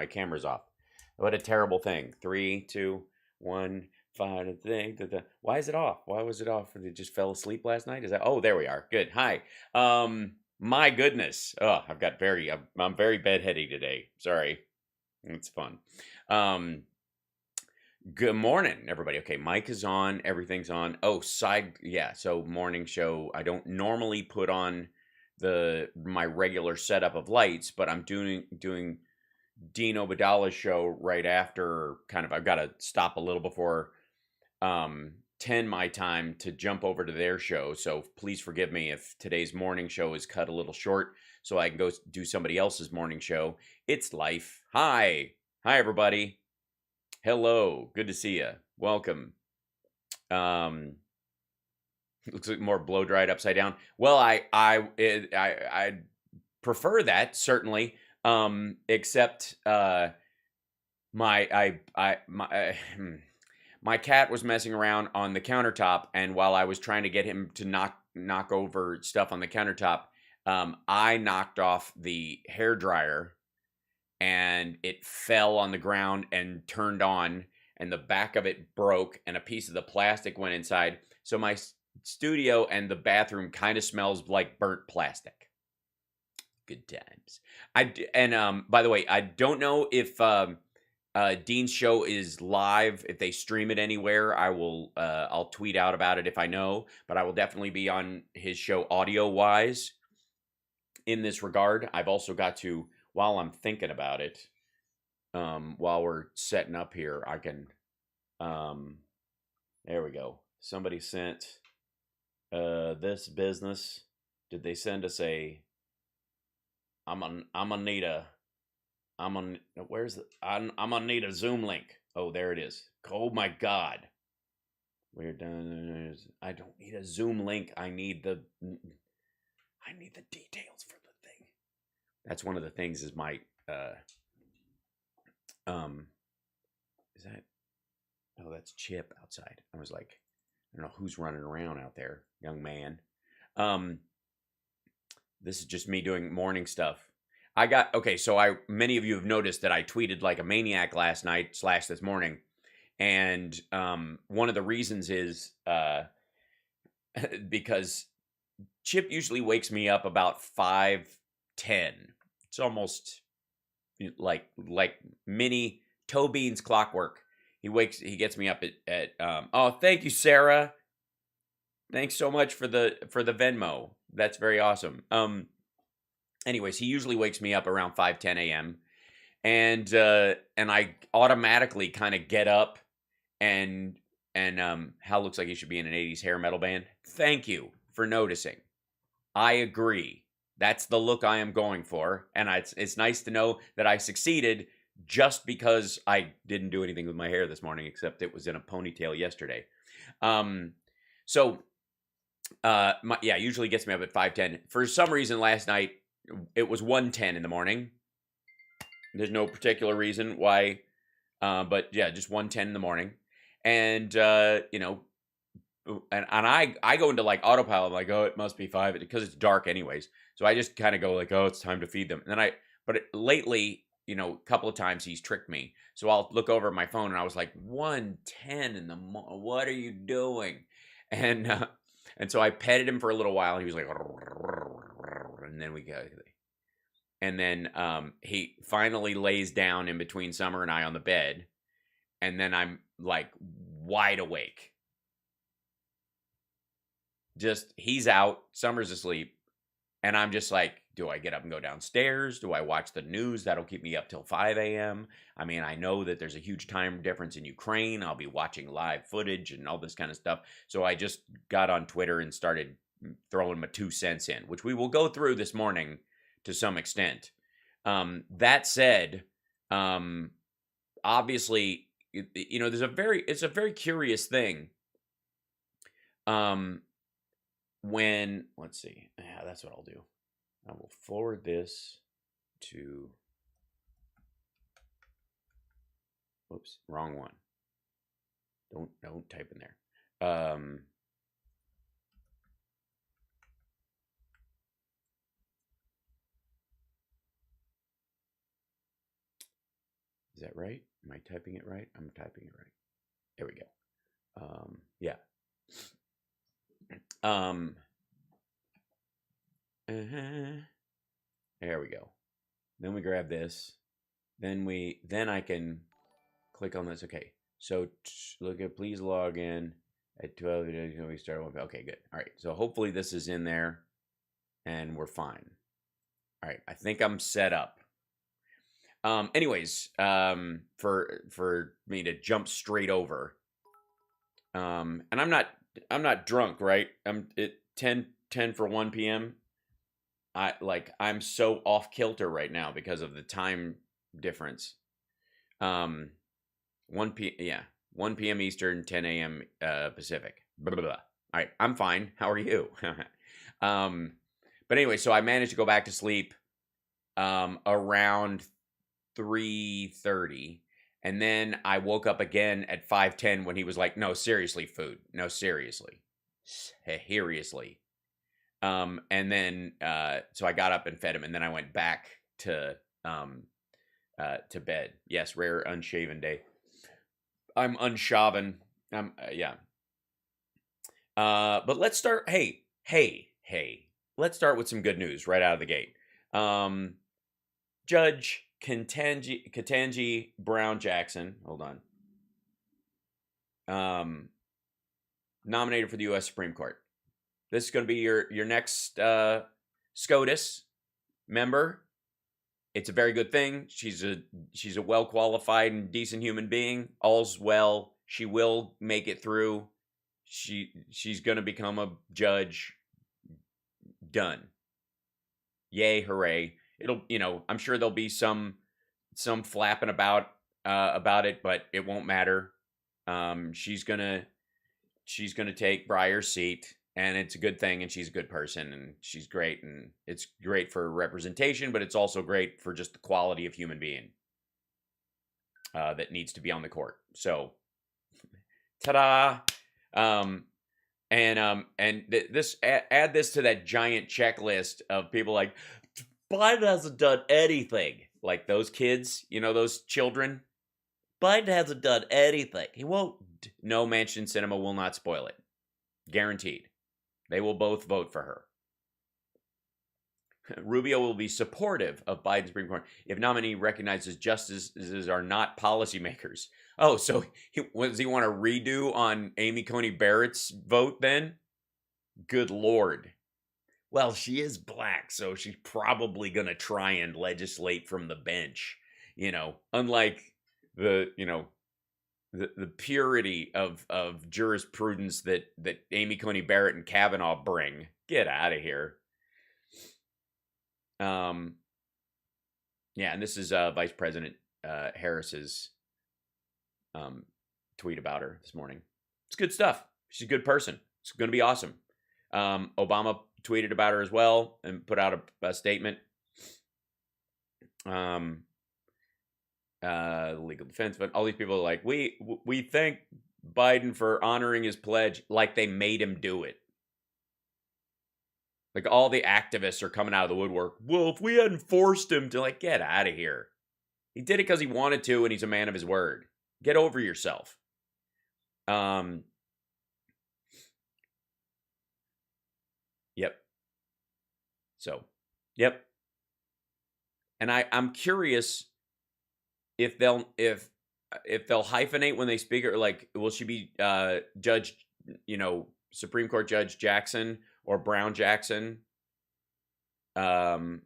camera's off. What a terrible thing. 3, 2, 1. Fine thing. Why is it off? Why was it off? It just fell asleep last night? Is that? Oh, there we are. Good. Hi. My goodness. Oh, I'm very bedheady today. Sorry. It's fun. Good morning, everybody. Okay, mic is on. Everything's on. Oh, yeah. So morning show. I don't normally put on my regular setup of lights, but I'm doing Dean Obadala's show right after. I've got to stop a little before 10 my time to jump over to their show. So please forgive me if today's morning show is cut a little short, so I can go do somebody else's morning show. It's life. Hi, everybody. Hello, good to see you. Welcome. Looks like more blow dried upside down. Well, I prefer that certainly. Except my cat was messing around on the countertop, and while I was trying to get him to knock over stuff on the countertop, I knocked off the hair dryer, and it fell on the ground and turned on, and the back of it broke, and a piece of the plastic went inside. So my studio and the bathroom kind of smells like burnt plastic. Good times. By the way, I don't know if Dean's show is live. If they stream it anywhere, I'll tweet out about it if I know. But I will definitely be on his show audio wise. In this regard, I've also got to, while I'm thinking about it, while we're setting up here, I can. There we go. Somebody sent this business. Did they send us a? I'm gonna need a Zoom link. Oh, there it is. Oh my God. We're done. I don't need a Zoom link. I need the details for the thing. That's one of the things is my is that? Oh, that's Chip outside. I was like, I don't know who's running around out there, young man. This is just me doing morning stuff. So many of you have noticed that I tweeted like a maniac last night / this morning. And one of the reasons is because Chip usually wakes me up about 5:10. It's almost like mini toe beans clockwork. He gets me up at oh, thank you, Sarah. Thanks so much for the Venmo. That's very awesome. Anyways, he usually wakes me up around 5:10 a.m. and I automatically kind of get up and Hal looks like he should be in an 80s hair metal band. Thank you for noticing. I agree. That's the look I am going for, and it's nice to know that I succeeded just because I didn't do anything with my hair this morning, except it was in a ponytail yesterday. Usually gets me up at 5:10. For some reason last night it was 1:10 in the morning. There's no particular reason why, but yeah, just 1:10 in the morning. And and I go into like autopilot. I'm like, oh, it must be 5 because it's dark anyways. So I just kind of go like, oh, it's time to feed them. And then lately, a couple of times he's tricked me. So I'll look over at my phone and I was like, 1:10 in the morning. What are you doing? And so I petted him for a little while. He was like, and then we go. And then he finally lays down in between Summer and I on the bed. And then I'm like wide awake. Just, he's out, Summer's asleep. And I'm just like, do I get up and go downstairs? Do I watch the news? That'll keep me up till 5 a.m. I mean, I know that there's a huge time difference in Ukraine. I'll be watching live footage and all this kind of stuff. So I just got on Twitter and started throwing my 2 cents in, which we will go through this morning to some extent. That said, obviously, it's a very curious thing. Let's see. Yeah, that's what I'll do. I will forward this to, whoops, wrong one. Don't type in there. Is that right? Am I typing it right? I'm typing it right. There we go. Yeah. There we go. Then we grab this. Then I can click on this. Okay. So look at please log in at 12. We start. Okay, good. All right. So hopefully this is in there, and we're fine. All right. I think I'm set up. Anyways, for me to jump straight over. And I'm not drunk, right? I'm at 10 for 1 p.m. I'm so off kilter right now because of the time difference. 1 p.m. Eastern, 10 a.m. Pacific. Blah, blah, blah. All right, I'm fine. How are you? But anyway, so I managed to go back to sleep around 3:30, and then I woke up again at 5:10 when he was like, "No, seriously, food. No, seriously, seriously." And then so I got up and fed him, and then I went back to bed. Yes, rare unshaven day. I'm unshaven. Yeah. But let's start. Hey. Let's start with some good news right out of the gate. Judge Ketanji Brown Jackson. Hold on. Nominated for the U.S. Supreme Court. This is going to be your next SCOTUS member. It's a very good thing. She's a well qualified and decent human being. All's well. She will make it through. She's going to become a judge. Done. Yay! Hooray! It'll, I'm sure there'll be some flapping about it, but it won't matter. She's gonna take Breyer's seat, and it's a good thing, and she's a good person, and she's great, and it's great for representation, but it's also great for just the quality of human being that needs to be on the court. So, ta-da! This add this to that giant checklist of people like, Biden hasn't done anything. Like those kids, those children. Biden hasn't done anything. He won't. No Mansion Cinema will not spoil it. Guaranteed. They will both vote for her. Rubio will be supportive of Biden's Supreme Court if nominee recognizes justices are not policymakers. Oh, so does he want to redo on Amy Coney Barrett's vote then? Good Lord. Well, she is black, so she's probably going to try and legislate from the bench, unlike the purity of jurisprudence that Amy Coney Barrett and Kavanaugh bring. Get out of here. Yeah, and this is Vice President Harris's tweet about her this morning. It's good stuff. She's a good person. It's going to be awesome. Obama tweeted about her as well and put out a statement. Legal defense, but all these people are like, we thank Biden for honoring his pledge, like they made him do it. Like all the activists are coming out of the woodwork. Well, if we hadn't forced him to, get out of here. He did it because he wanted to, and he's a man of his word. Get over yourself. Yep. So, yep. And I'm curious if they'll hyphenate when they speak, or will she be Judge, Supreme Court Judge Jackson or Brown Jackson? I'm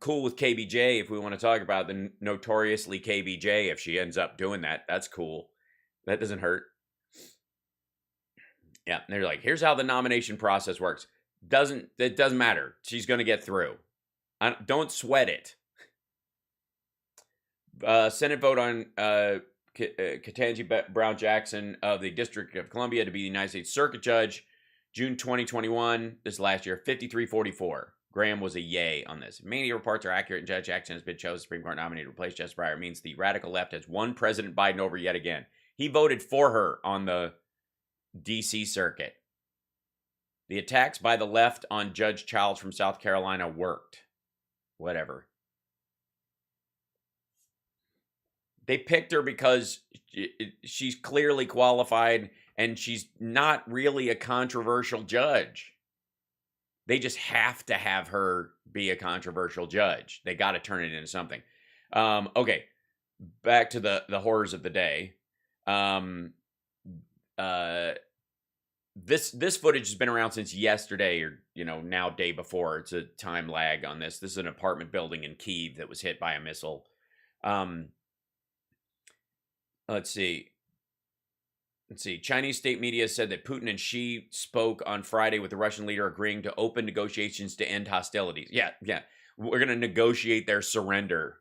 cool with KBJ if we want to talk about the notoriously KBJ. If she ends up doing that, that's cool. That doesn't hurt. Yeah, they're like, here's how the nomination process works. It doesn't matter. She's going to get through. Don't sweat it. Senate vote on Ketanji Brown Jackson of the District of Columbia to be the United States Circuit Judge, June 2021. This last year, 53-44. Graham was a yay on this. If media reports are accurate and Judge Jackson has been chosen Supreme Court nominee to replace Justice Breyer, means the radical left has won President Biden over yet again. He voted for her on the D.C. Circuit. The attacks by the left on Judge Childs from South Carolina worked. Whatever. They picked her because she's clearly qualified and she's not really a controversial judge. They just have to have her be a controversial judge. They got to turn it into something. Okay, back to the horrors of the day. This footage has been around since yesterday, or now day before. It's a time lag on this. This is an apartment building in Kyiv that was hit by a missile. Let's see. Chinese state media said that Putin and Xi spoke on Friday with the Russian leader, agreeing to open negotiations to end hostilities. Yeah. We're going to negotiate their surrender.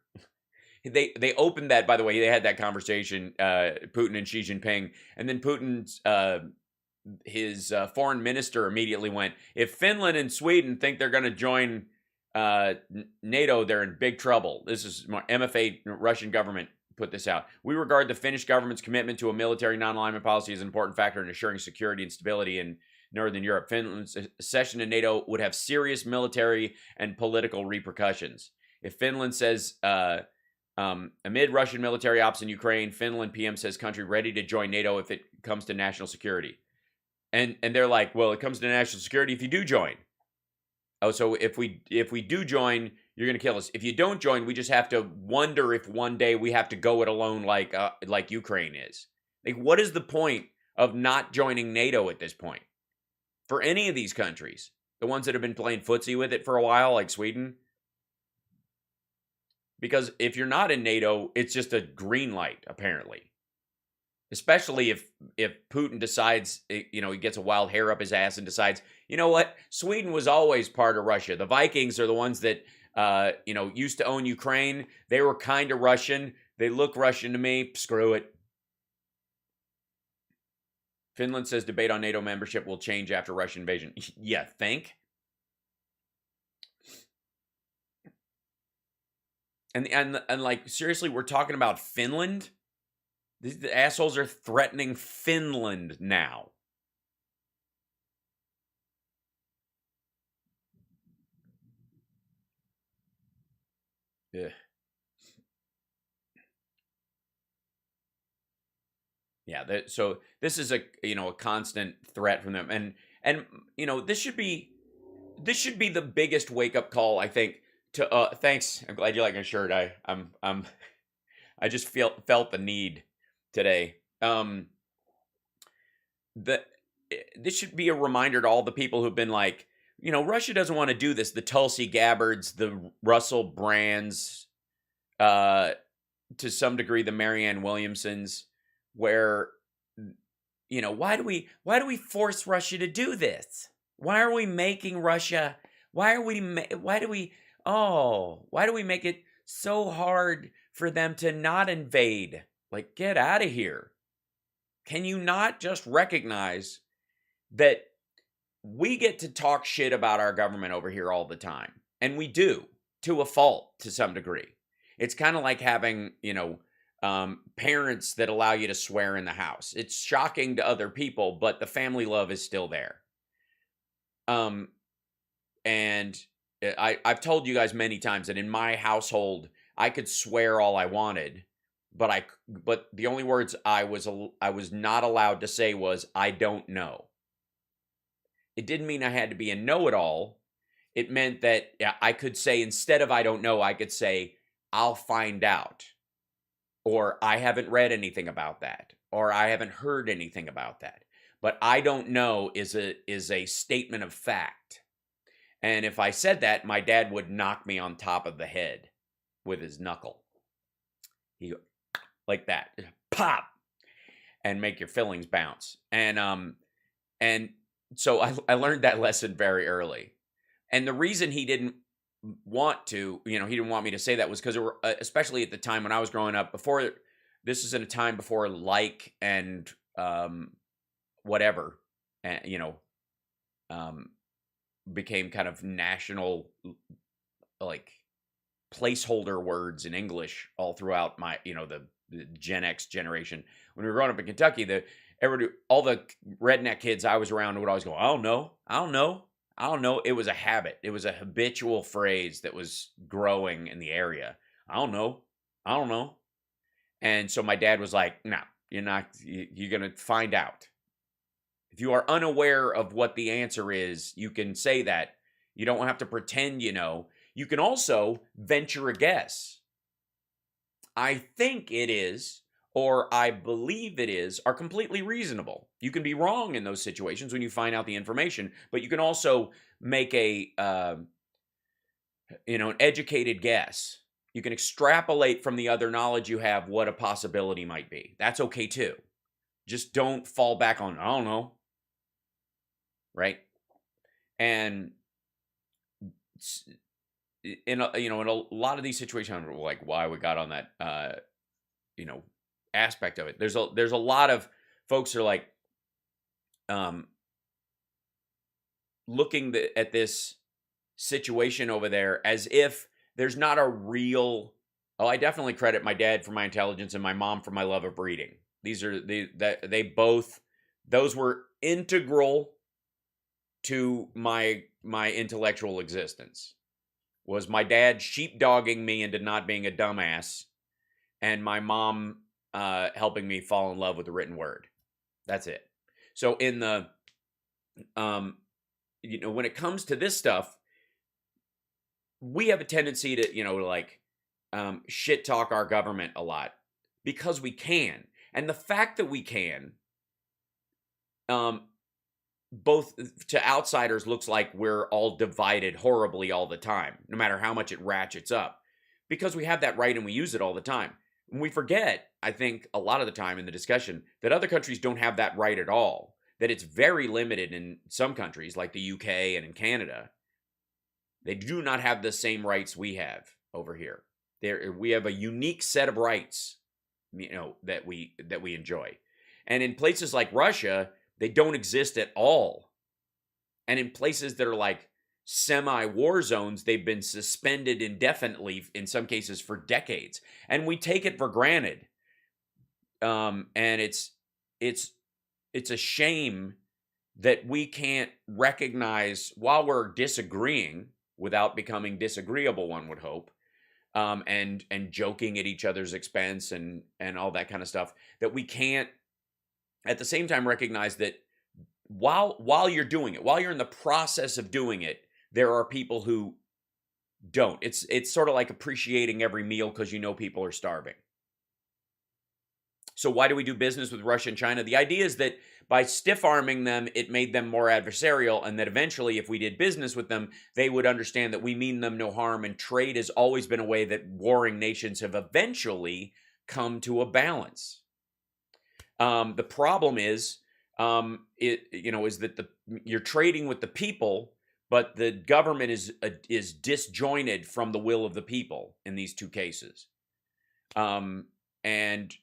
They opened that, by the way. They had that conversation, Putin and Xi Jinping, and then Putin's his foreign minister immediately went, if Finland and Sweden think they're going to join NATO, they're in big trouble. This is MFA, Russian government, put this out. We regard the Finnish government's commitment to a military non-alignment policy as an important factor in assuring security and stability in Northern Europe. Finland's accession to NATO would have serious military and political repercussions. If Finland says, amid Russian military ops in Ukraine, Finland PM says country ready to join NATO if it comes to national security. And they're like, well, it comes to national security if you do join. Oh, so if we do join, you're going to kill us. If you don't join, we just have to wonder if one day we have to go it alone like Ukraine is. Like, what is the point of not joining NATO at this point? For any of these countries, the ones that have been playing footsie with it for a while, like Sweden. Because if you're not in NATO, it's just a green light, apparently. Especially if Putin decides, he gets a wild hair up his ass and decides, you know what, Sweden was always part of Russia. The Vikings are the ones that, used to own Ukraine. They were kind of Russian. They look Russian to me. Screw it. Finland says debate on NATO membership will change after Russian invasion. Yeah, think? And like, seriously, we're talking about Finland? These assholes are threatening Finland now. Ugh. Yeah, so this is a constant threat from them, and this should be the biggest wake up call, I think. To thanks, I'm glad you like my shirt. I just felt the need today. This should be a reminder to all the people who've been like, Russia doesn't want to do this. The Tulsi Gabbards, the Russell Brands, to some degree, the Marianne Williamsons, where, why do we force Russia to do this? Why are we making Russia? Why do we make it so hard for them to not invade? Like, get out of here. Can you not just recognize that we get to talk shit about our government over here all the time? And we do, to a fault, to some degree. It's kind of like having, parents that allow you to swear in the house. It's shocking to other people, but the family love is still there. And I've told you guys many times that in my household, I could swear all I wanted, but the only words I was not allowed to say was, I don't know. It didn't mean I had to be a know-it-all. It meant that I could say, instead of I don't know, I could say, I'll find out. Or I haven't read anything about that. Or I haven't heard anything about that. But I don't know is a statement of fact. And if I said that, my dad would knock me on top of the head with his knuckle. He go like that, pop, and make your fillings bounce. And so I learned that lesson very early. And the reason he didn't want to, he didn't want me to say that was because, especially at the time when I was growing up, this is in a time before like and whatever, became kind of national, like, placeholder words in English all throughout my, the Gen X generation. When we were growing up in Kentucky, all the redneck kids I was around would always go, I don't know. It was a habit. It was a habitual phrase that was growing in the area. I don't know. And so my dad was like, no, you're not, you're going to find out. If you are unaware of what the answer is, you can say that. You don't have to pretend you know. You can also venture a guess. I think it is, or I believe it is, are completely reasonable. You can be wrong in those situations when you find out the information, but you can also make a an educated guess. You can extrapolate from the other knowledge you have what a possibility might be. That's okay too. Just don't fall back on, I don't know. Right? And in in a lot of these situations, like why we got on that aspect of it. There's a lot of folks who are like looking at this situation over there as if there's not a real. Oh, I definitely credit my dad for my intelligence and my mom for my love of reading. These are they both, those were integral to my intellectual existence. Was my dad sheepdogging me into not being a dumbass, and my mom helping me fall in love with the written word. That's it. So in the when it comes to this stuff, we have a tendency to shit talk our government a lot because we can. And the fact that we can, both to outsiders looks like we're all divided horribly all the time, no matter how much it ratchets up, because we have that right and we use it all the time. And we forget, I think, a lot of the time in the discussion that other countries don't have that right at all, that it's very limited in some countries like the UK and in Canada. They do not have the same rights we have over here. We have a unique set of rights, that we enjoy. And in places like Russia, they don't exist at all. And in places that are like semi-war zones, they've been suspended indefinitely, in some cases for decades. And we take it for granted. And it's a shame that we can't recognize, while we're disagreeing without becoming disagreeable, one would hope, and joking at each other's expense and all that kind of stuff, that we can't at the same time recognize that while you're doing it, while you're in the process of doing it, there are people who don't. It's sort of like appreciating every meal because people are starving. So why do we do business with Russia and China? The idea is that by stiff-arming them, it made them more adversarial, and that eventually, if we did business with them, they would understand that we mean them no harm, and trade has always been a way that warring nations have eventually come to a balance. The problem is, is that you're trading with the people, but the government is disjointed from the will of the people in these two cases. And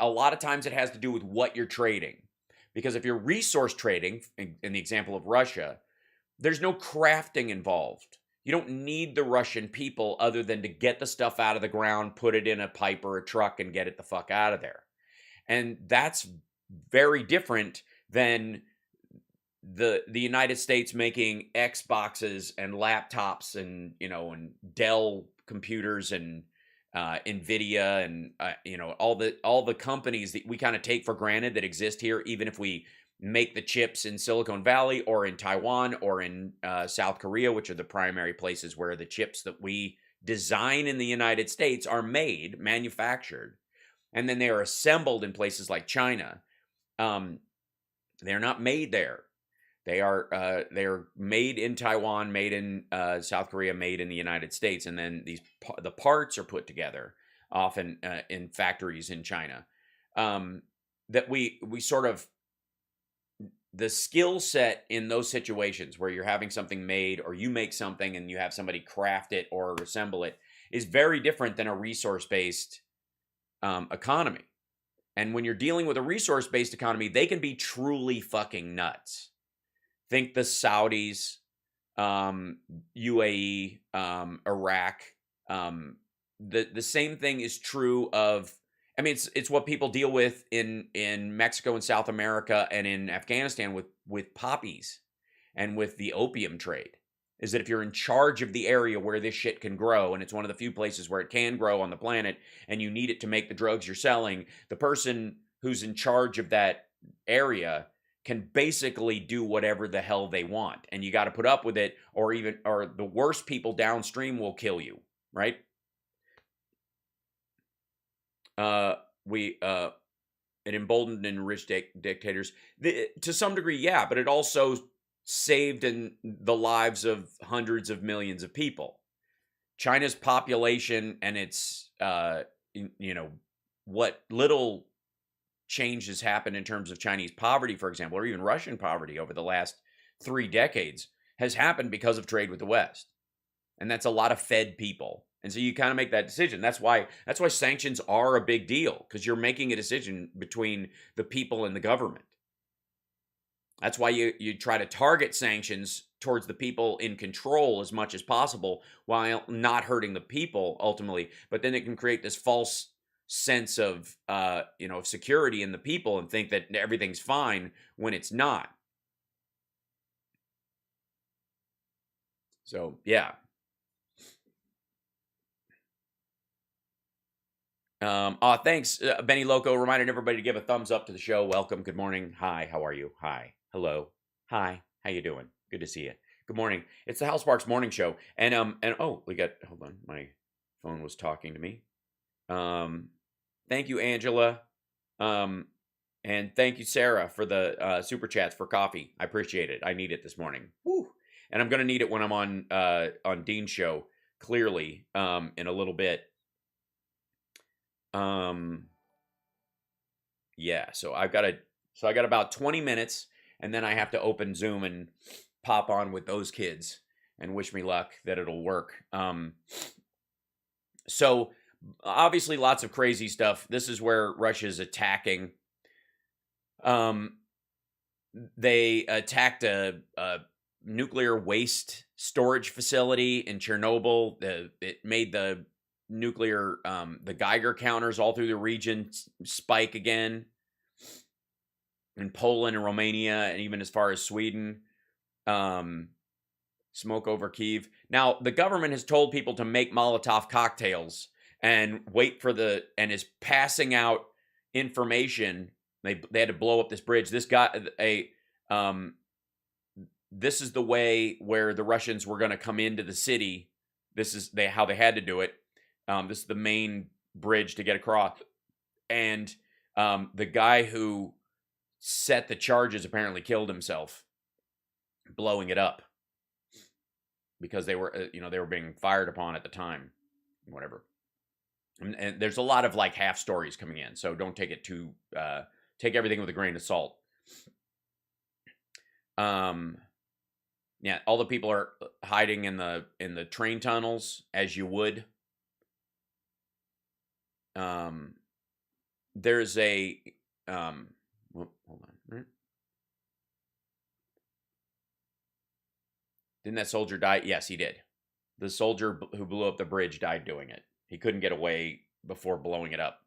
a lot of times it has to do with what you're trading. Because if you're resource trading, in the example of Russia, there's no crafting involved. You don't need the Russian people other than to get the stuff out of the ground, put it in a pipe or a truck, and get it the fuck out of there. And that's very different than the United States making Xboxes and laptops and Dell computers and Nvidia and all the companies that we kind of take for granted that exist here, even if we make the chips in Silicon Valley or in Taiwan or in South Korea, which are the primary places where the chips that we design in the United States are manufactured, and then they are assembled in places like China. They're not made there. They are made in Taiwan, made in South Korea, made in the United States, and then the parts are put together often in factories in China. That we sort of, the skill set in those situations where you're having something made, or you make something and you have somebody craft it or assemble it, is very different than a resource-based economy. And when you're dealing with a resource-based economy, they can be truly fucking nuts. Think the Saudis, UAE, Iraq. The same thing is true of, it's what people deal with in Mexico and South America and in Afghanistan with poppies and with the opium trade. is that if you're in charge of the area where this shit can grow, and it's one of the few places where it can grow on the planet, and you need it to make the drugs you're selling, the person who's in charge of that area can basically do whatever the hell they want. And you got to put up with it, or the worst people downstream will kill you, right? It emboldened and enriched dictators. To some degree, yeah, but it also saved in the lives of hundreds of millions of people. China's population and its, what little change has happened in terms of Chinese poverty, for example, or even Russian poverty over the last 3 decades has happened because of trade with the West. And that's a lot of fed people. And so you kind of make that decision. That's why sanctions are a big deal, because you're making a decision between the people and the government. That's why you try to target sanctions towards the people in control as much as possible while not hurting the people ultimately. But then it can create this false sense of security in the people and think that everything's fine when it's not. So, yeah. Thanks, Benny Loco. Reminded everybody to give a thumbs up to the show. Welcome. Good morning. Hi. How are you? Hi. Hello. Hi. How you doing? Good to see you. Good morning. It's the Hal Sparks Morning Show. And hold on. My phone was talking to me. Thank you, Angela. And thank you, Sarah, for the super chats for coffee. I appreciate it. I need it this morning. Woo. And I'm going to need it when I'm on Dean's show, clearly, in a little bit. Yeah, so I got about 20 minutes, and then I have to open Zoom and pop on with those kids and wish me luck that it'll work. So obviously lots of crazy stuff. This is where Russia's attacking. They attacked a nuclear waste storage facility in Chernobyl. It made the nuclear, the Geiger counters all through the region spike again. In Poland and Romania, and even as far as Sweden. Smoke over Kyiv. Now, the government has told people to make Molotov cocktails and wait for and is passing out information. They had to blow up this bridge. This is the way where the Russians were going to come into the city. This is how they had to do it. This is the main bridge to get across. And the guy who set the charges apparently killed himself blowing it up because they were being fired upon at the time, whatever. And there's a lot of like half stories coming in, so don't take it too take everything with a grain of salt. Yeah, all the people are hiding in the train tunnels, as you would. There's a hold on. Didn't that soldier die? Yes, he did. The soldier who blew up the bridge died doing it. He couldn't get away before blowing it up.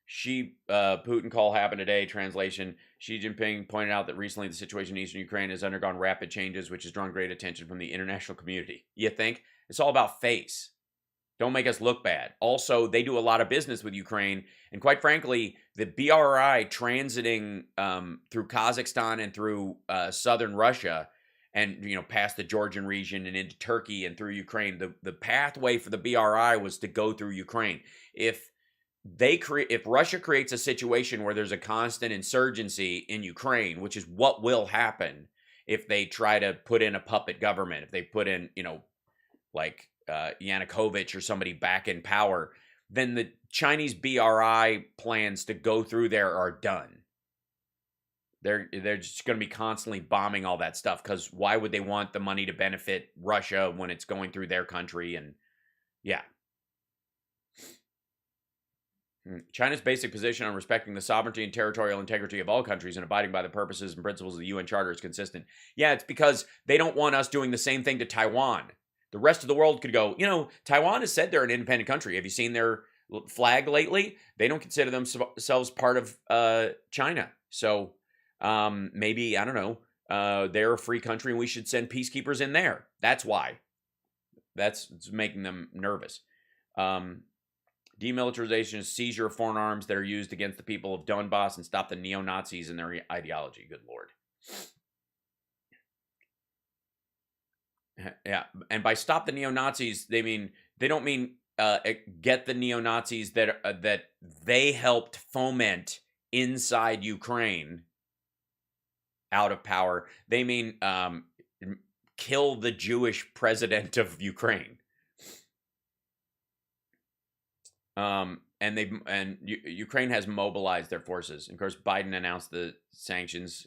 Putin call happened today. Translation: Xi Jinping pointed out that recently the situation in eastern Ukraine has undergone rapid changes, which has drawn great attention from the international community. You think? It's all about face. Don't make us look bad. Also, they do a lot of business with Ukraine. And quite frankly, the BRI transiting through Kazakhstan and through southern Russia and, past the Georgian region and into Turkey and through Ukraine, the pathway for the BRI was to go through Ukraine. If Russia creates a situation where there's a constant insurgency in Ukraine, which is what will happen if they try to put in a puppet government, if they put in, Yanukovych or somebody back in power, then the Chinese BRI plans to go through there are done. They're just going to be constantly bombing all that stuff, because why would they want the money to benefit Russia when it's going through their country? And yeah. China's basic position on respecting the sovereignty and territorial integrity of all countries and abiding by the purposes and principles of the UN Charter is consistent. Yeah, it's because they don't want us doing the same thing to Taiwan. The rest of the world could go, Taiwan has said they're an independent country. Have you seen their flag lately? They don't consider themselves part of China. So maybe, I don't know, they're a free country and we should send peacekeepers in there. That's why. That's making them nervous. Demilitarization is seizure of foreign arms that are used against the people of Donbass and stop the neo-Nazis and their ideology. Good Lord. Yeah, and by stop the neo-Nazis, they don't mean get the neo-Nazis that they helped foment inside Ukraine out of power. They mean kill the Jewish president of Ukraine. Ukraine has mobilized their forces. And of course, Biden announced the sanctions.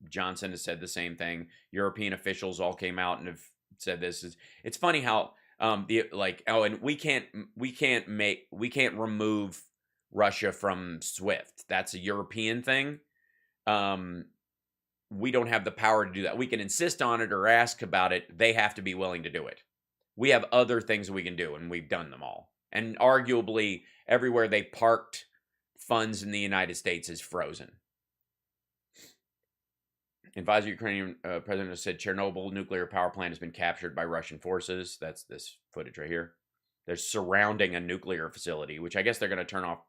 Johnson has said the same thing. European officials all came out and have said this. It's funny how and we can't remove Russia from SWIFT. That's a European thing. We don't have the power to do that. We can insist on it or ask about it. They have to be willing to do it. We have other things we can do, and we've done them all. And arguably, everywhere they parked funds in the United States is frozen. Advisor Ukrainian president has said Chernobyl nuclear power plant has been captured by Russian forces. That's this footage right here. They're surrounding a nuclear facility, which I guess they're going to turn off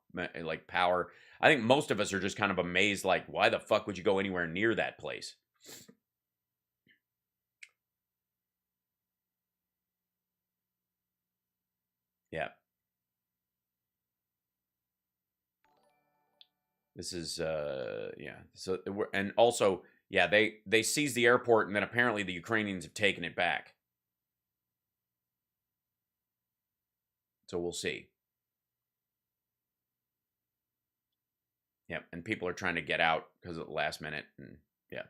like power. I think most of us are just kind of amazed, like, why the fuck would you go anywhere near that place? Yeah. This is, yeah. So, and also, yeah, they seized the airport, and then apparently the Ukrainians have taken it back. So we'll see. Yeah, and people are trying to get out because of the last minute, and yeah,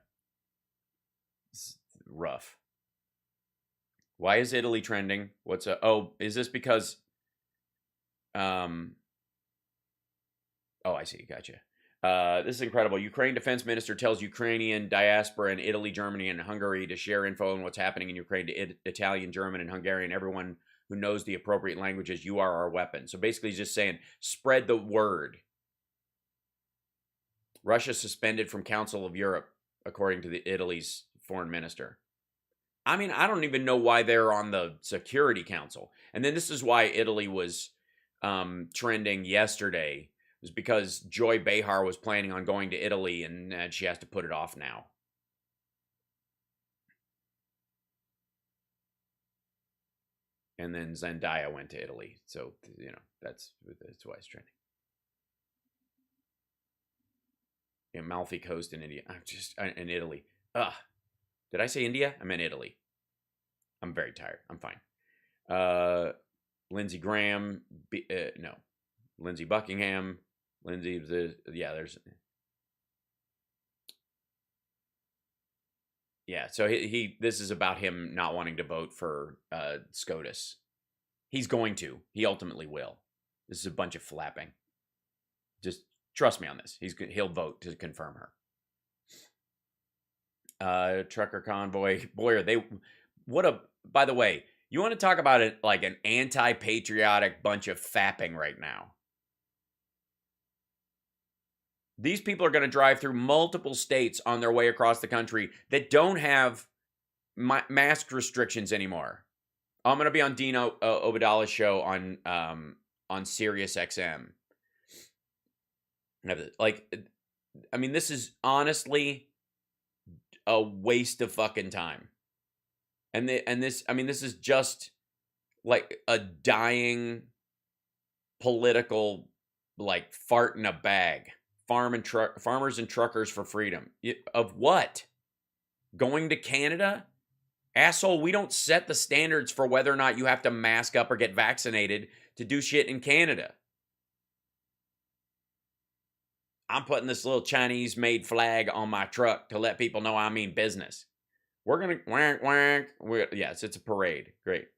it's rough. Why is Italy trending? Is this because, oh, I see, gotcha. This is incredible. Ukraine defense minister tells Ukrainian diaspora in Italy, Germany, and Hungary to share info on what's happening in Ukraine to Italian, German, and Hungarian. Everyone who knows the appropriate languages, you are our weapon. So basically, he's just saying, spread the word. Russia suspended from Council of Europe, according to Italy's foreign minister. I mean, I don't even know why they're on the Security Council. And then this is why Italy was trending yesterday. It was because Joy Behar was planning on going to Italy, and she has to put it off now. And then Zendaya went to Italy. So, you know, that's why it's trending. Yeah, Malfi Coast in India. I'm just in Italy. Did I say India? I meant Italy. I'm very tired. I'm fine. Lindsey Graham. No. Lindsey Buckingham. Lindsey, there's. Yeah, so this is about him not wanting to vote for SCOTUS. He's going to. He ultimately will. This is a bunch of flapping. Just trust me on this. He'll vote to confirm her. Trucker convoy. Boy, are they... By the way, you want to talk about it like an anti-patriotic bunch of fapping right now. These people are going to drive through multiple states on their way across the country that don't have mask restrictions anymore. I'm going to be on Dino Obadala's show on Sirius XM. Like, I mean, this is honestly a waste of fucking time. And this is just like a dying political, like, fart in a bag. Farmers and truckers for freedom. Of what? Going to Canada? Asshole, we don't set the standards for whether or not you have to mask up or get vaccinated to do shit in Canada. I'm putting this little Chinese-made flag on my truck to let people know I mean business. We're going to... Yes, it's a parade. Great.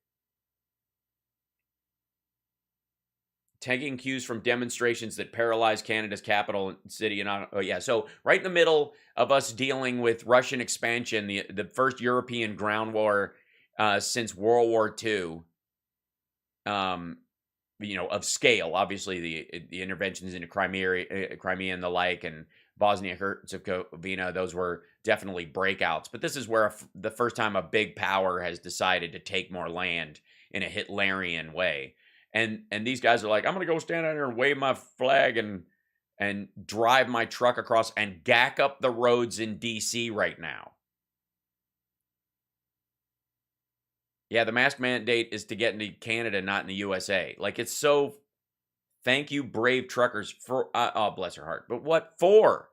Taking cues from demonstrations that paralyzed Canada's capital city. So right in the middle of us dealing with Russian expansion, the first European ground war since World War II, of scale. Obviously, the interventions into Crimea and the like, Bosnia Herzegovina, those were definitely breakouts. But this is where the first time a big power has decided to take more land in a Hitlerian way. And these guys are like, I'm gonna go stand out here and wave my flag and drive my truck across and gack up the roads in DC right now. Yeah, the mask mandate is to get into Canada, not in the USA. Like, it's so, thank you, brave truckers, for, oh, bless her heart. But what for?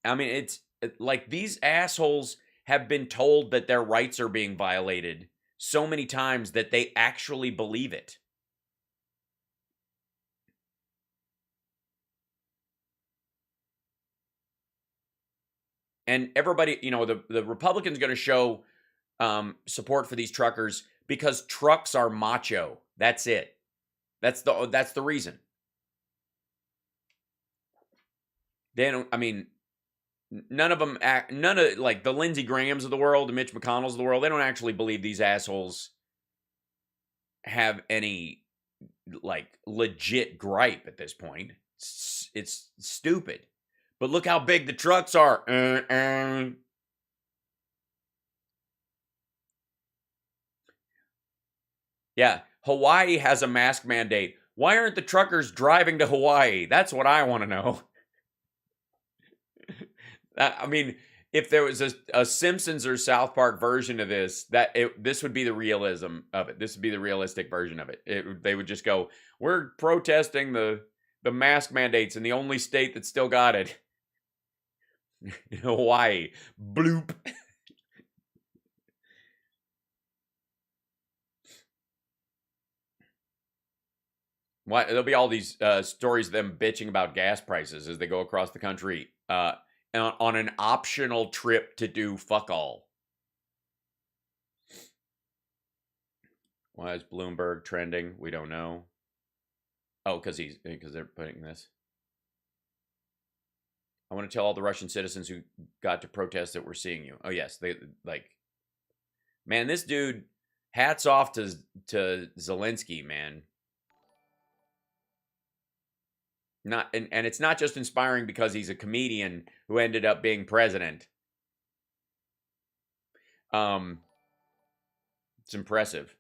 I mean, it's like these assholes have been told that their rights are being violated so many times that they actually believe it. And everybody, you know, the Republicans going to show support for these truckers because trucks are macho. That's it. That's the reason. They don't. I mean, none of them. None of like the Lindsey Grahams of the world, the Mitch McConnells of the world. They don't actually believe these assholes have any like legit gripe at this point. It's stupid. But look how big the trucks are. Yeah, Hawaii has a mask mandate. Why aren't the truckers driving to Hawaii? That's what I want to know. I mean, if there was a Simpsons or South Park version of this, this would be the realism of it. This would be the realistic version of it. They would just go, "We're protesting the mask mandates in the only state that still got it, Hawaii." Bloop. Why there'll be all these stories of them bitching about gas prices as they go across the country on an optional trip to do fuck all. Why is Bloomberg trending? We don't know. Oh, because they're putting this. I want to tell all the Russian citizens who got to protest that we're seeing you. Oh yes, they like. Man, this dude. Hats off to Zelensky, man. Not and it's not just inspiring because he's a comedian who ended up being president. It's impressive.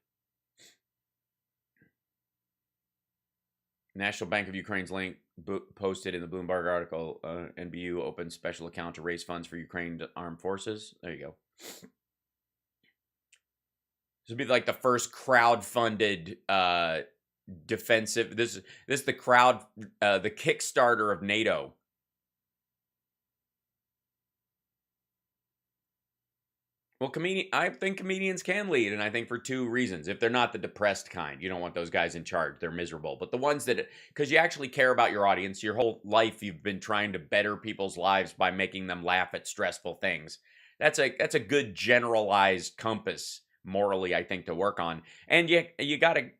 National Bank of Ukraine's link posted in the Bloomberg article. NBU opens special account to raise funds for Ukraine armed forces. There you go. This would be like the first crowd-funded defensive. This is the crowd, the Kickstarter of NATO. Well, I think comedians can lead, and I think for two reasons. If they're not the depressed kind, you don't want those guys in charge. They're miserable. But the ones that, because you actually care about your audience, your whole life you've been trying to better people's lives by making them laugh at stressful things. That's a good generalized compass morally, I think, to work on. And you got to,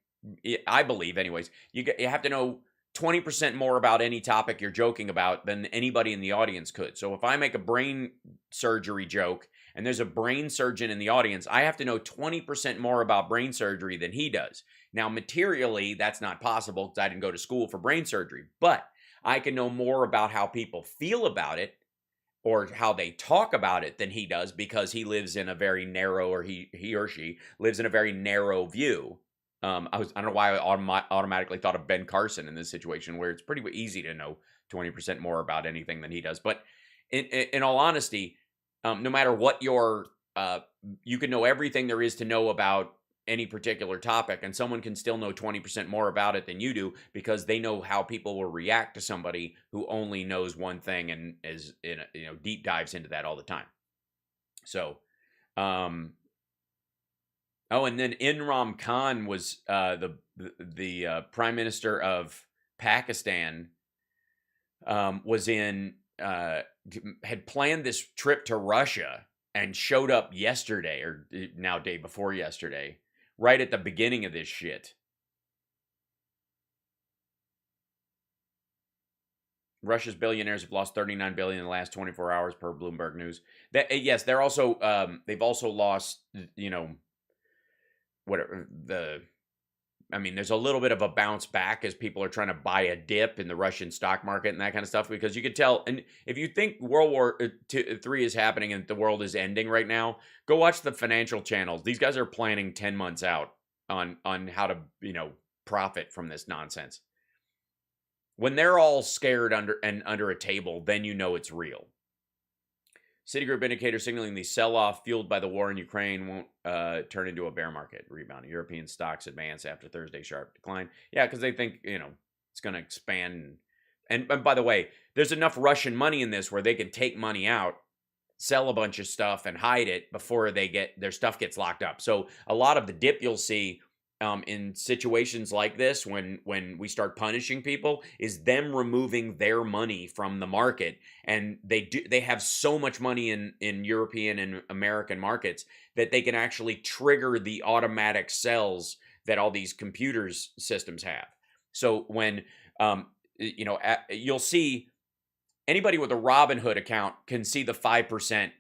I believe, anyways, you have to know 20% more about any topic you're joking about than anybody in the audience could. So if I make a brain surgery joke and there's a brain surgeon in the audience, I have to know 20% more about brain surgery than he does. Now, materially, that's not possible because I didn't go to school for brain surgery, but I can know more about how people feel about it or how they talk about it than he does because he lives in a very narrow, or he or she lives in a very narrow view. I don't know why I automatically thought of Ben Carson in this situation where it's pretty easy to know 20% more about anything than he does. But in all honesty, no matter what you can know everything there is to know about any particular topic, and someone can still know 20% more about it than you do because they know how people will react to somebody who only knows one thing and is deep dives into that all the time. So, oh, and then Imran Khan was the Prime Minister of Pakistan. Was had planned this trip to Russia and showed up yesterday, or now day before yesterday, right at the beginning of this shit. Russia's billionaires have lost $39 billion in the last 24 hours per Bloomberg News. Yes, they're also they've also lost, whatever, I mean, there's a little bit of a bounce back as people are trying to buy a dip in the Russian stock market and that kind of stuff, because you could tell. And if you think World War III is happening and the world is ending right now, go watch the financial channels. These guys are planning 10 months out on how to, profit from this nonsense. When they're all scared under a table, then you know it's real. Citigroup indicator signaling the sell-off fueled by the war in Ukraine won't turn into a bear market rebound. European stocks advance after Thursday's sharp decline. Yeah, because they think, it's going to expand. And by the way, there's enough Russian money in this where they can take money out, sell a bunch of stuff, and hide it before their stuff gets locked up. So a lot of the dip you'll see in situations like this, when we start punishing people, is them removing their money from the market. And they have so much money in European and American markets that they can actually trigger the automatic sells that all these computers systems have. So when you'll see anybody with a Robinhood account can see the 5%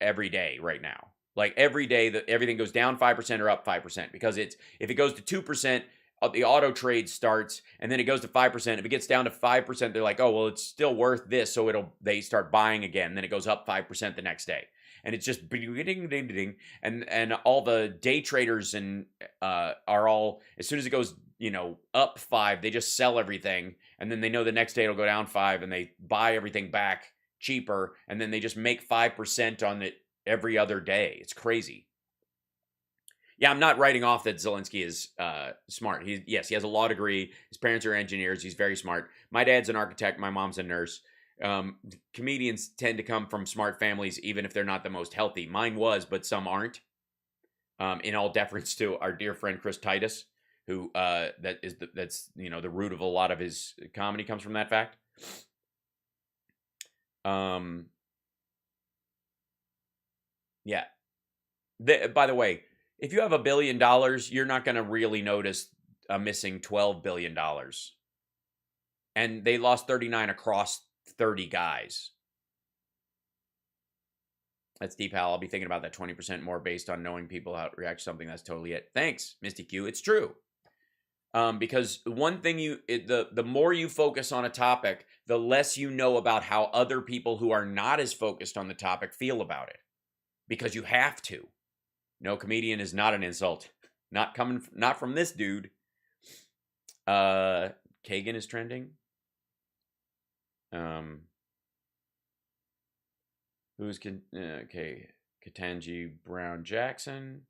every day right now. Like every day, everything goes down 5% or up 5%, because if it goes to 2%, the auto trade starts, and then it goes to 5%. If it gets down to 5%, they're like, oh, well, it's still worth this, so they start buying again. Then it goes up 5% the next day, and it's just ding, ding, ding, ding, and all the day traders are all, as soon as it goes up 5, they just sell everything, and then they know the next day it'll go down 5, and they buy everything back cheaper, and then they just make 5% on it every other day. It's crazy. Yeah, I'm not writing off that Zelensky is smart. He has a law degree. His parents are engineers. He's very smart. My dad's an architect. My mom's a nurse. Comedians tend to come from smart families, even if they're not the most healthy. Mine was, but some aren't. In all deference to our dear friend Chris Titus, who that's the root of a lot of his comedy comes from that fact. Yeah. By the way, if you have $1 billion, you're not going to really notice a missing $12 billion. And they lost 39 across 30 guys. That's deep, Hal. I'll be thinking about that 20% more based on knowing people how to react to something. That's totally it. Thanks, Misty Q. It's true. Because one thing the more you focus on a topic, the less you know about how other people who are not as focused on the topic feel about it. Because you have to. No, comedian is not an insult. Not from this dude. Kagan is trending. Who's okay? Ketanji Brown Jackson.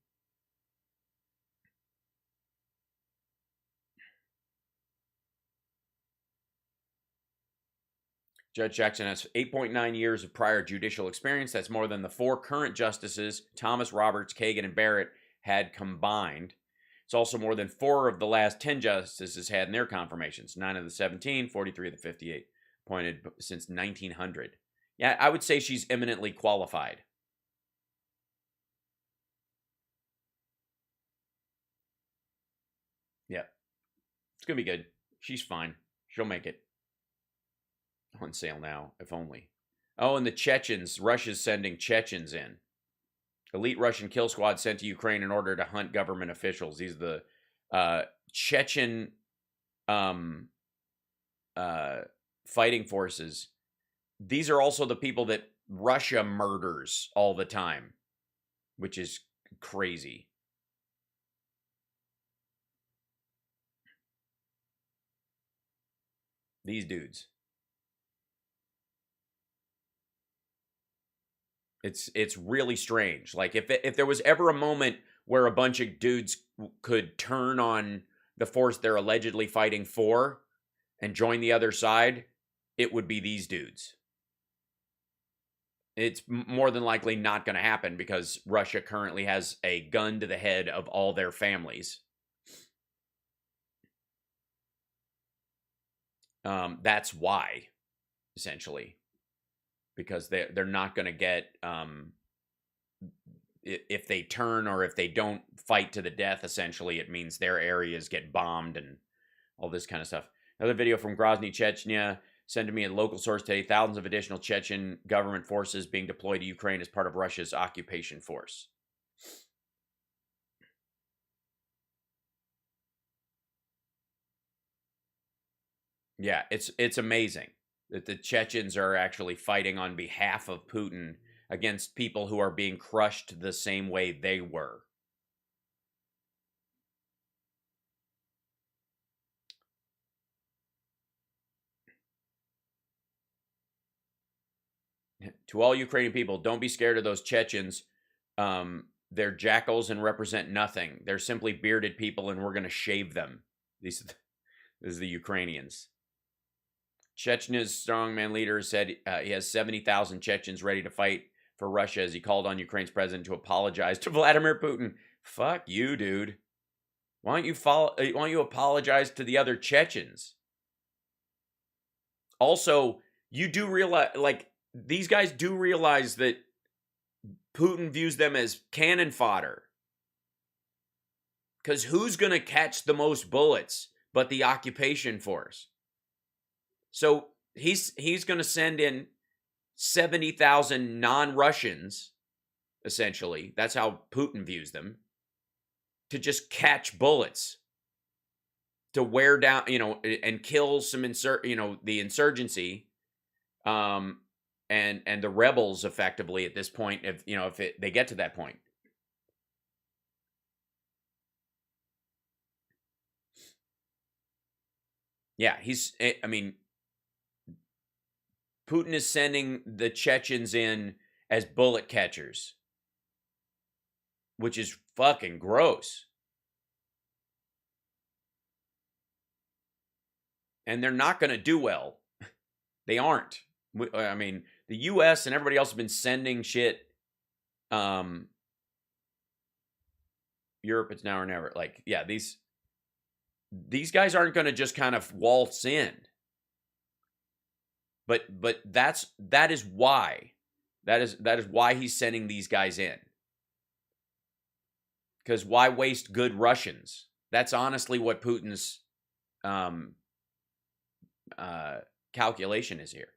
Judge Jackson has 8.9 years of prior judicial experience. That's more than the 4 current justices, Thomas, Roberts, Kagan, and Barrett, had combined. It's also more than 4 of the last 10 justices had in their confirmations. 9 of the 17, 43 of the 58, appointed since 1900. Yeah, I would say she's eminently qualified. Yeah. It's going to be good. She's fine. She'll make it. On sale now, if only. Oh, and the Chechens. Russia's sending Chechens in. Elite Russian kill squad sent to Ukraine in order to hunt government officials. These are the Chechen fighting forces. These are also the people that Russia murders all the time, which is crazy. These dudes. It's really strange. Like if there was ever a moment where a bunch of dudes could turn on the force they're allegedly fighting for and join the other side, it would be these dudes. It's more than likely not going to happen because Russia currently has a gun to the head of all their families. That's why, essentially. Because they're not going to get, if they turn or if they don't fight to the death, essentially, it means their areas get bombed and all this kind of stuff. Another video from Grozny, Chechnya, sent to me a local source today. Thousands of additional Chechen government forces being deployed to Ukraine as part of Russia's occupation force. Yeah, it's amazing that the Chechens are actually fighting on behalf of Putin against people who are being crushed the same way they were. To all Ukrainian people, don't be scared of those Chechens. They're jackals and represent nothing. They're simply bearded people, and we're going to shave them. This is the Ukrainians. Chechen's strongman leader said he has 70,000 Chechens ready to fight for Russia as he called on Ukraine's president to apologize to Vladimir Putin. Fuck you, dude. Why don't you apologize to the other Chechens? Also, you do realize, like, these guys do realize that Putin views them as cannon fodder. Because who's going to catch the most bullets but the occupation force? So he's going to send in 70,000 non-Russians, essentially. That's how Putin views them. To just catch bullets. To wear down, and kill some the insurgency. And the rebels effectively at this point, if they get to that point. Yeah, Putin is sending the Chechens in as bullet catchers, which is fucking gross. And they're not going to do well. They aren't. I mean, the U.S. and everybody else have been sending shit. Europe, it's now or never. Like, yeah, these guys aren't going to just kind of waltz in. But that is why he's sending these guys in. Because why waste good Russians? That's honestly what Putin's calculation is here.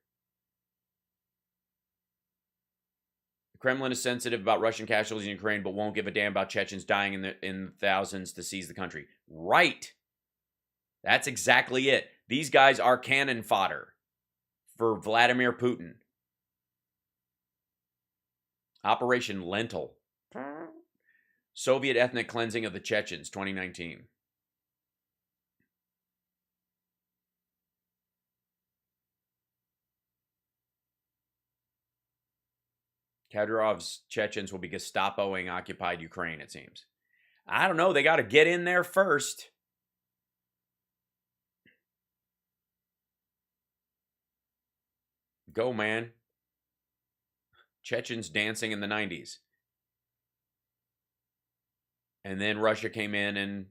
The Kremlin is sensitive about Russian casualties in Ukraine, but won't give a damn about Chechens dying in thousands to seize the country. Right. That's exactly it. These guys are cannon fodder for Vladimir Putin. Operation Lentil. Soviet ethnic cleansing of the Chechens, 2019. Kadyrov's Chechens will be Gestapoing occupied Ukraine, it seems. I don't know. They got to get in there first. Go, man. Chechens dancing in the 90s. And then Russia came in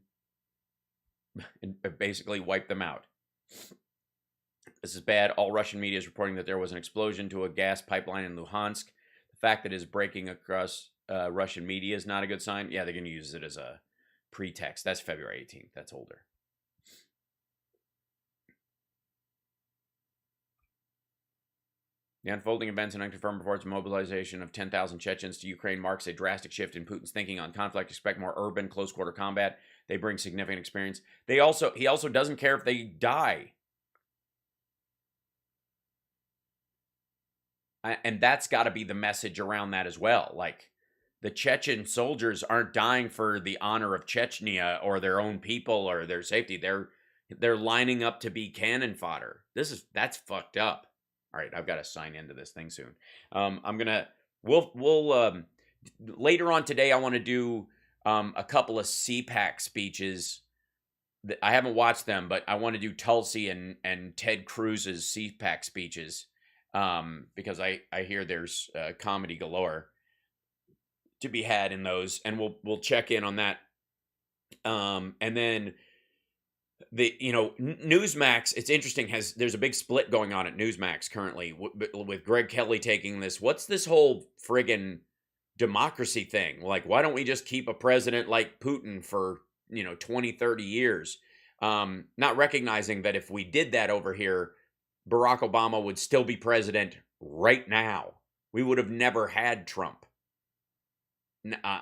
and basically wiped them out. This is bad. All Russian media is reporting that there was an explosion to a gas pipeline in Luhansk. The fact that it is breaking across Russian media is not a good sign. Yeah, they're going to use it as a pretext. That's February 18th. That's older. The unfolding events and unconfirmed reports of mobilization of 10,000 Chechens to Ukraine marks a drastic shift in Putin's thinking on conflict. Expect more urban, close-quarter combat. They bring significant experience. He also doesn't care if they die. And that's got to be the message around that as well. Like, the Chechen soldiers aren't dying for the honor of Chechnya or their own people or their safety. They're lining up to be cannon fodder. That's fucked up. All right, I've got to sign into this thing soon. We'll later on today, I want to do a couple of CPAC speeches. I haven't watched them, but I want to do Tulsi and Ted Cruz's CPAC speeches because I hear there's comedy galore to be had in those, and we'll check in on that. And then Newsmax, it's interesting, there's a big split going on at Newsmax currently with Greg Kelly taking this. What's this whole friggin' democracy thing? Like, why don't we just keep a president like Putin for 20, 30 years? Not recognizing that if we did that over here, Barack Obama would still be president right now. We would have never had Trump.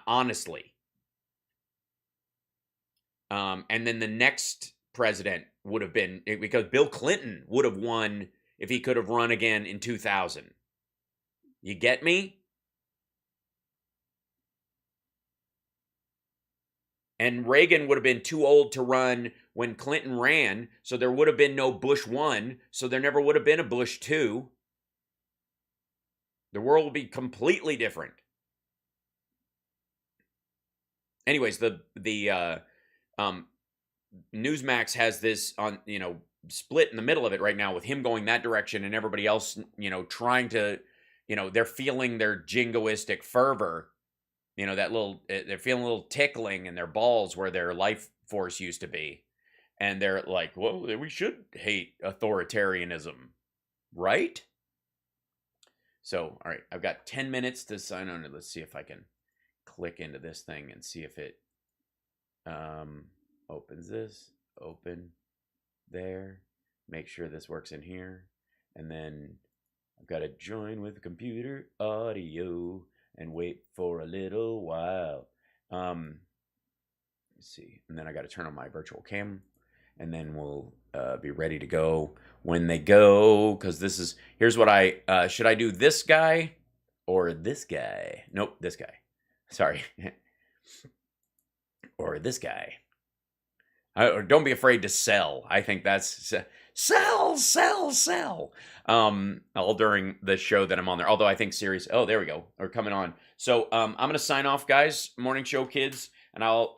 Honestly. And then the next president would have been, because Bill Clinton would have won if he could have run again in 2000. You get me? And Reagan would have been too old to run when Clinton ran, so there would have been no Bush 1, so there never would have been a Bush 2. The world would be completely different. Anyways, the Newsmax has this on, split in the middle of it right now with him going that direction and everybody else, trying to, they're feeling their jingoistic fervor. They're feeling a little tickling in their balls where their life force used to be. And they're like, well, we should hate authoritarianism, right? So, all right, I've got 10 minutes to sign on. Let's see if I can click into this thing and see if it opens this. Open there. Make sure this works in here. And then I've got to join with computer audio and wait for a little while. Let's see. And then I got to turn on my virtual cam. And then we'll be ready to go when they go. Because here's what should I do this guy or this guy? Nope, this guy. Sorry. Or this guy. Don't be afraid to sell. I think that's sell. All during the show that I'm on there. Although I think Sirius, there we go, are coming on. So I'm going to sign off, guys. Morning show kids. And I'll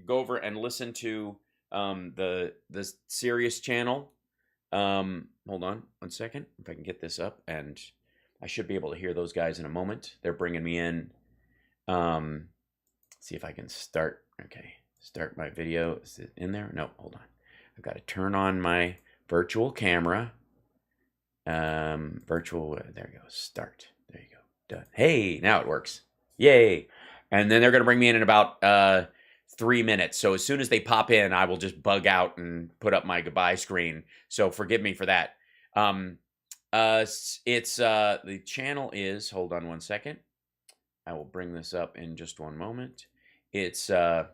go over and listen to the Sirius channel. Hold on one second. If I can get this up, and I should be able to hear those guys in a moment. They're bringing me in. See if I can start. Okay, start my video. Is it in there? No, hold on. I've got to turn on my virtual camera. There we go. Start. There you go. Done. Hey, now it works. Yay. And then they're going to bring me in about 3 minutes. So as soon as they pop in, I will just bug out and put up my goodbye screen. So forgive me for that. The channel is, hold on one second. I will bring this up in just one moment. It's let's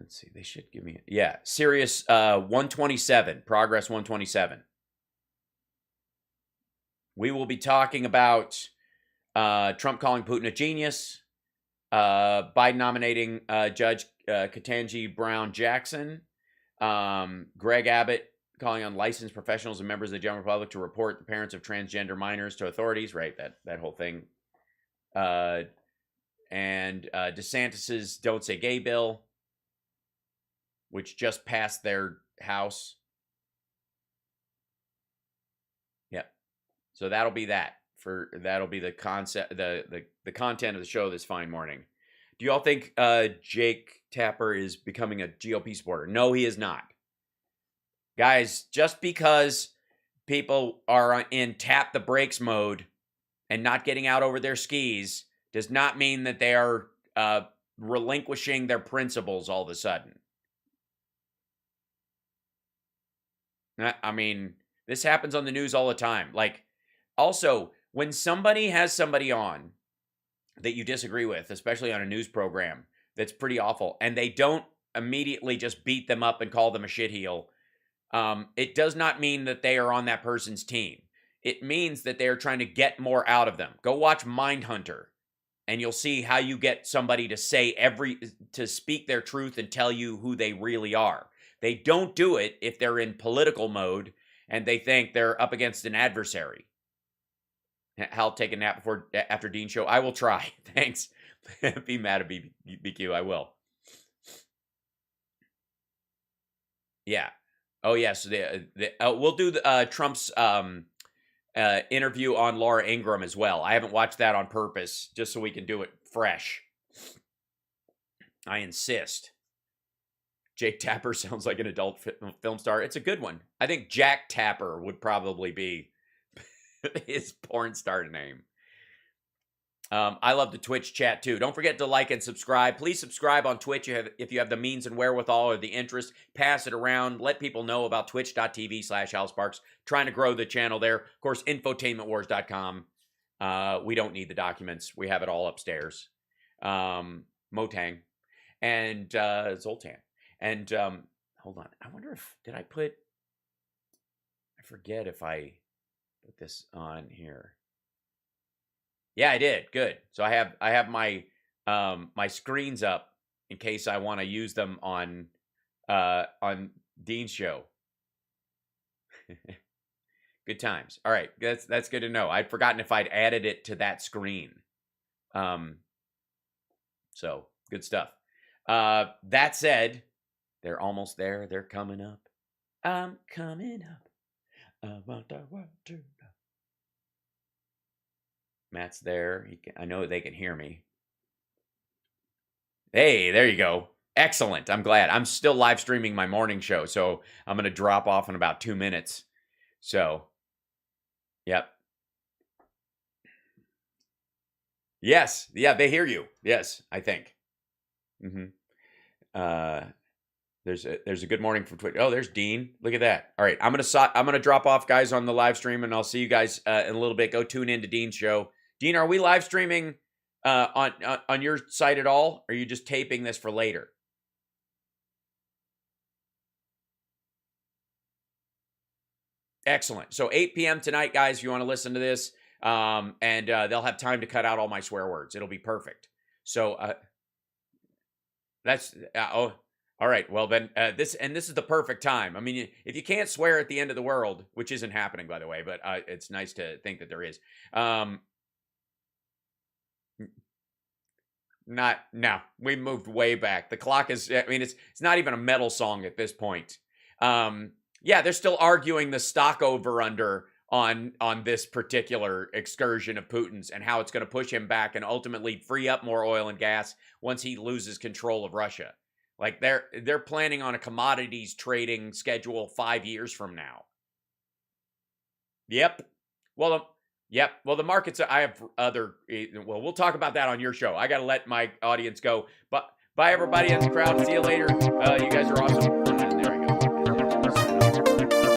see, they should give me Sirius 127, Progress 127. We will be talking about Trump calling Putin a genius, Biden nominating Judge Ketanji Brown Jackson, Greg Abbott calling on licensed professionals and members of the general public to report the parents of transgender minors to authorities, right? That whole thing. And DeSantis's Don't Say Gay bill, which just passed their house. Yep. So that'll be that'll be the concept, the content of the show this fine morning. Do you all think Jake Tapper is becoming a GOP supporter? No, he is not. Guys, just because people are in tap the brakes mode and not getting out over their skis does not mean that they are relinquishing their principles all of a sudden. I mean, this happens on the news all the time. Like, also, when somebody has somebody on that you disagree with, especially on a news program that's pretty awful, and they don't immediately just beat them up and call them a shitheel, it does not mean that they are on that person's team. It means that they are trying to get more out of them. Go watch Mindhunter, and you'll see how you get somebody to to speak their truth and tell you who they really are. They don't do it if they're in political mode and they think they're up against an adversary. I'll take a nap after Dean's show. I will try. Thanks. Be mad at BQ. I will. Yeah. Oh, yes. We'll do Trump's interview on Laura Ingraham as well. I haven't watched that on purpose, just so we can do it fresh. I insist. Jake Tapper sounds like an adult film star. It's a good one. I think Jack Tapper would probably be his porn star name. I love the Twitch chat too. Don't forget to like and subscribe. Please subscribe on Twitch if you have the means and wherewithal or the interest. Pass it around. Let people know about twitch.tv/HalSparks. Trying to grow the channel there. Of course, infotainmentwars.com. We don't need the documents. We have it all upstairs. Motang, and Zoltan. And hold on, I wonder if I forget if I put this on here. Yeah, I did. Good. So I have my my screens up in case I want to use them on Dean's show. Good times. All right, that's good to know. I'd forgotten if I'd added it to that screen. So good stuff. That said, they're almost there. They're coming up. I'm coming up. Matt's there. I know they can hear me. Hey, there you go. Excellent. I'm glad. I'm still live streaming my morning show, so I'm going to drop off in about 2 minutes. So, yep. Yes. Yeah, they hear you. Yes, I think. There's a good morning from Twitter. Oh, there's Dean. Look at that. All right, I'm gonna drop off, guys, on the live stream, and I'll see you guys in a little bit. Go tune in to Dean's show. Dean, are we live streaming on your site at all? Or are you just taping this for later? Excellent. So 8 p.m. tonight, guys, if you want to listen to this, and they'll have time to cut out all my swear words. It'll be perfect. So that's all right. Well, then this is the perfect time. I mean, if you can't swear at the end of the world, which isn't happening, by the way, but it's nice to think that there is. No, we moved way back. The clock is, I mean, it's not even a metal song at this point. Yeah, they're still arguing the stock over under on this particular excursion of Putin's and how it's going to push him back and ultimately free up more oil and gas once he loses control of Russia. Like they're planning on a commodities trading schedule 5 years from now. Yep. Well, yep. Well, the markets, I have other, well, we'll talk about that on your show. I got to let my audience go. But bye, everybody in the crowd. See you later. You guys are awesome.